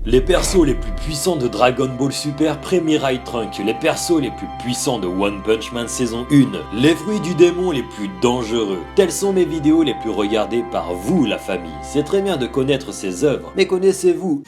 Les persos les plus puissants de Dragon Ball Super Pré-Mirai Trunk, les persos les plus puissants de One Punch Man saison 1, les fruits du démon les plus dangereux. Telles sont mes vidéos les plus regardées par vous la famille. C'est très bien de connaître ces œuvres, mais connaissez-vous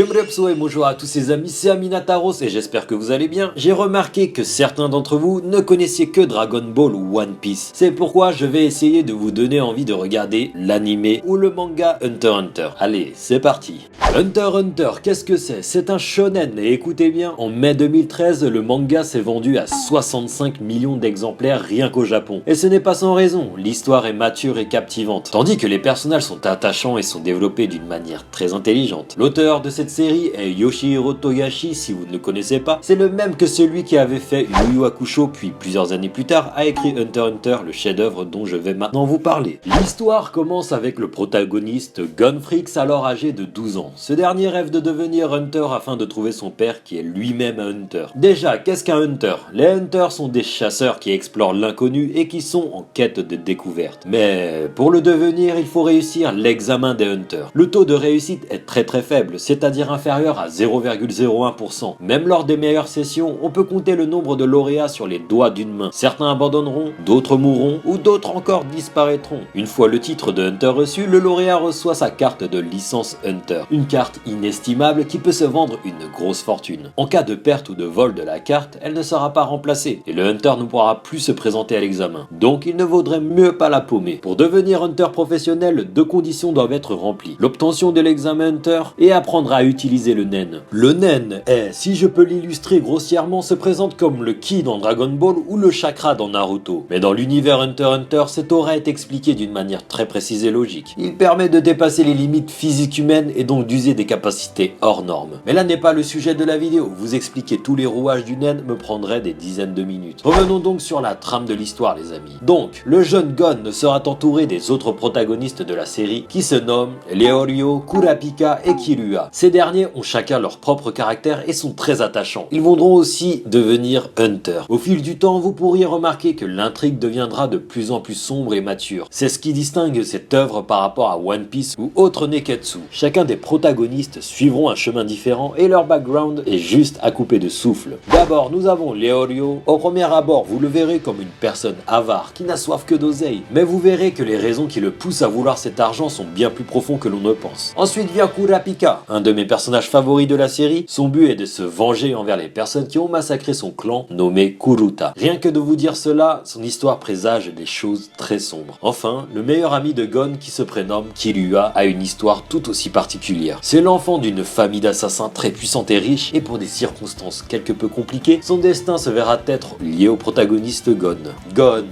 et bonjour à tous ces amis, c'est Aminataros et j'espère que vous allez bien. J'ai remarqué que certains d'entre vous ne connaissiez que Dragon Ball ou One Piece. C'est pourquoi je vais essayer de vous donner envie de regarder l'anime ou le manga Hunter x Hunter. Allez, c'est parti. Hunter x Hunter, qu'est-ce que c'est? C'est un shonen et écoutez bien, en mai 2013, le manga s'est vendu à 65 millions d'exemplaires rien qu'au Japon. Et ce n'est pas sans raison, l'histoire est mature et captivante, tandis que les personnages sont attachants et sont développés d'une manière très intelligente. L'auteur de cette série est Yoshihiro Togashi, si vous ne le connaissez pas. C'est le même que celui qui avait fait Yu Yu Hakusho, puis plusieurs années plus tard a écrit Hunter x Hunter, le chef-d'œuvre dont je vais maintenant vous parler. L'histoire commence avec le protagoniste Gonfrix, alors âgé de 12 ans. Ce dernier rêve de devenir Hunter afin de trouver son père qui est lui-même un Hunter. Déjà, qu'est-ce qu'un Hunter? Les Hunters sont des chasseurs qui explorent l'inconnu et qui sont en quête de découverte. Mais pour le devenir, il faut réussir l'examen des Hunters. Le taux de réussite est très faible, c'est-à-dire inférieur à 0,01%. Même lors des meilleures sessions, on peut compter le nombre de lauréats sur les doigts d'une main. Certains abandonneront, d'autres mourront, ou d'autres encore disparaîtront. Une fois le titre de Hunter reçu, le lauréat reçoit sa carte de licence Hunter. Une carte inestimable qui peut se vendre une grosse fortune. En cas de perte ou de vol de la carte, elle ne sera pas remplacée, et le Hunter ne pourra plus se présenter à l'examen. Donc il ne vaudrait mieux pas la paumer. Pour devenir Hunter professionnel, deux conditions doivent être remplies. L'obtention de l'examen Hunter et apprendre à utiliser le nen. Le nen est, si je peux l'illustrer grossièrement, se présente comme le ki dans Dragon Ball ou le chakra dans Naruto. Mais dans l'univers Hunter x Hunter, cette aura est expliquée d'une manière très précise et logique. Il permet de dépasser les limites physiques humaines et donc d'user des capacités hors normes. Mais là n'est pas le sujet de la vidéo. Vous expliquer tous les rouages du nen me prendrait des dizaines de minutes. Revenons donc sur la trame de l'histoire les amis. Donc, le jeune Gon sera entouré des autres protagonistes de la série qui se nomment Leorio, Kurapika et Killua. Ces derniers ont chacun leur propre caractère et sont très attachants. Ils voudront aussi devenir Hunter. Au fil du temps, vous pourriez remarquer que l'intrigue deviendra de plus en plus sombre et mature. C'est ce qui distingue cette œuvre par rapport à One Piece ou autre Neketsu. Chacun des protagonistes suivront un chemin différent et leur background est juste à couper de souffle. D'abord, nous avons Leorio. Au premier abord, vous le verrez comme une personne avare qui n'a soif que d'oseille. Mais vous verrez que les raisons qui le poussent à vouloir cet argent sont bien plus profonds que l'on ne pense. Ensuite vient Kurapika, un de mes personnages favoris de la série. Son but est de se venger envers les personnes qui ont massacré son clan, nommé Kuruta. Rien que de vous dire cela, son histoire présage des choses très sombres. Enfin, le meilleur ami de Gon qui se prénomme Killua a une histoire tout aussi particulière. C'est l'enfant d'une famille d'assassins très puissante et riche, et pour des circonstances quelque peu compliquées, son destin se verra être lié au protagoniste Gon. Gon.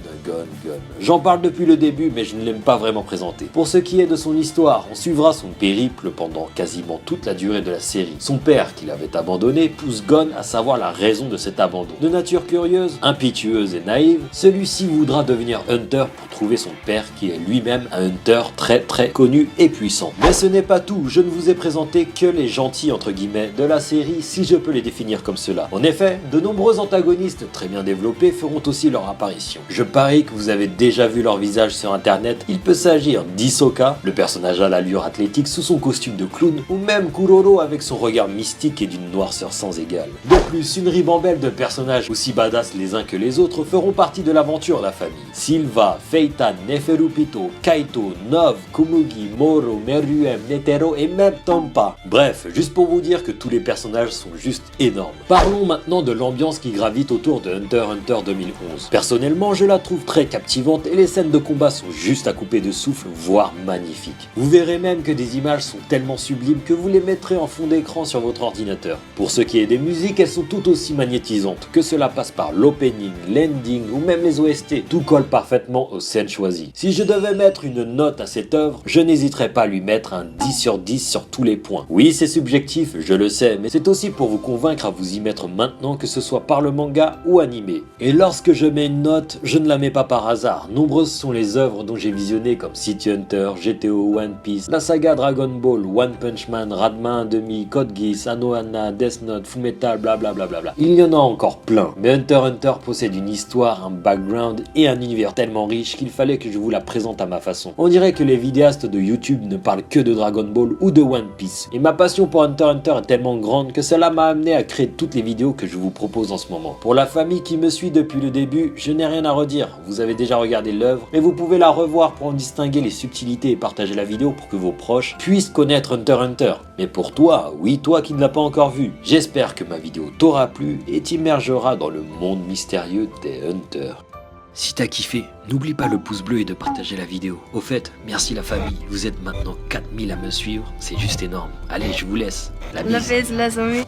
J'en parle depuis le début, mais je ne l'aime pas vraiment présenter. Pour ce qui est de son histoire, on suivra son périple pendant quasiment toute la durée de la série. Son père, qui l'avait abandonné, pousse Gon à savoir la raison de cet abandon. De nature curieuse, impétueuse et naïve, celui-ci voudra devenir Hunter pour trouver son père qui est lui-même un Hunter très connu et puissant. Mais ce n'est pas tout, je ne vous ai présenté que les gentils entre guillemets de la série, si je peux les définir comme cela. En effet, de nombreux antagonistes très bien développés feront aussi leur apparition. Je parie que vous avez déjà vu leur visage sur internet. Il peut s'agir d'Hisoka, le personnage à l'allure athlétique sous son costume de clown, ou même Kuroro avec son regard mystique et d'une noirceur sans égale. De plus, une ribambelle de personnages aussi badass les uns que les autres feront partie de l'aventure la famille. Sylva, Feitan, Neferupito, Kaito, Nov, Kumugi, Moro, Meruem, Netero et même Tompa. Bref, juste pour vous dire que tous les personnages sont juste énormes. Parlons maintenant de l'ambiance qui gravite autour de Hunter x Hunter 2011. Personnellement, je la trouve très captivante et les scènes de combat sont juste à couper de souffle, voire magnifiques. Vous verrez même que des images sont tellement sublimes que vous les mettrez en fond d'écran sur votre ordinateur. Pour ce qui est des musiques, elles sont tout aussi magnétisantes, que cela passe par l'opening, l'ending ou même les OST. Tout colle parfaitement aux scènes choisies. Si je devais mettre une note à cette œuvre, je n'hésiterais pas à lui mettre un 10 sur 10 sur tous les points. Oui, c'est subjectif, je le sais, mais c'est aussi pour vous convaincre à vous y mettre maintenant, que ce soit par le manga ou animé. Et lorsque je mets une note, je ne la mets pas par hasard. Nombreuses sont les œuvres dont j'ai visionné comme City Hunter, GTO, One Piece, la saga Dragon Ball, One Punch Man, Ranma Ranma 1/2, Code Geass, Anohana, Death Note, Fullmetal, blablabla. Il y en a encore plein. Mais Hunter x Hunter possède une histoire, un background et un univers tellement riche qu'il fallait que je vous la présente à ma façon. On dirait que les vidéastes de YouTube ne parlent que de Dragon Ball ou de One Piece. Et ma passion pour Hunter x Hunter est tellement grande que cela m'a amené à créer toutes les vidéos que je vous propose en ce moment. Pour la famille qui me suit depuis le début, je n'ai rien à redire. Vous avez déjà regardé l'œuvre, mais vous pouvez la revoir pour en distinguer les subtilités et partager la vidéo pour que vos proches puissent connaître Hunter x Hunter. Mais pour toi, oui, toi qui ne l'as pas encore vu, j'espère que ma vidéo t'aura plu et t'immergera dans le monde mystérieux des Hunters. Si t'as kiffé, n'oublie pas le pouce bleu et de partager la vidéo. Au fait, merci la famille, vous êtes maintenant 4000 à me suivre, c'est juste énorme. Allez, je vous laisse. La bise. La zombie.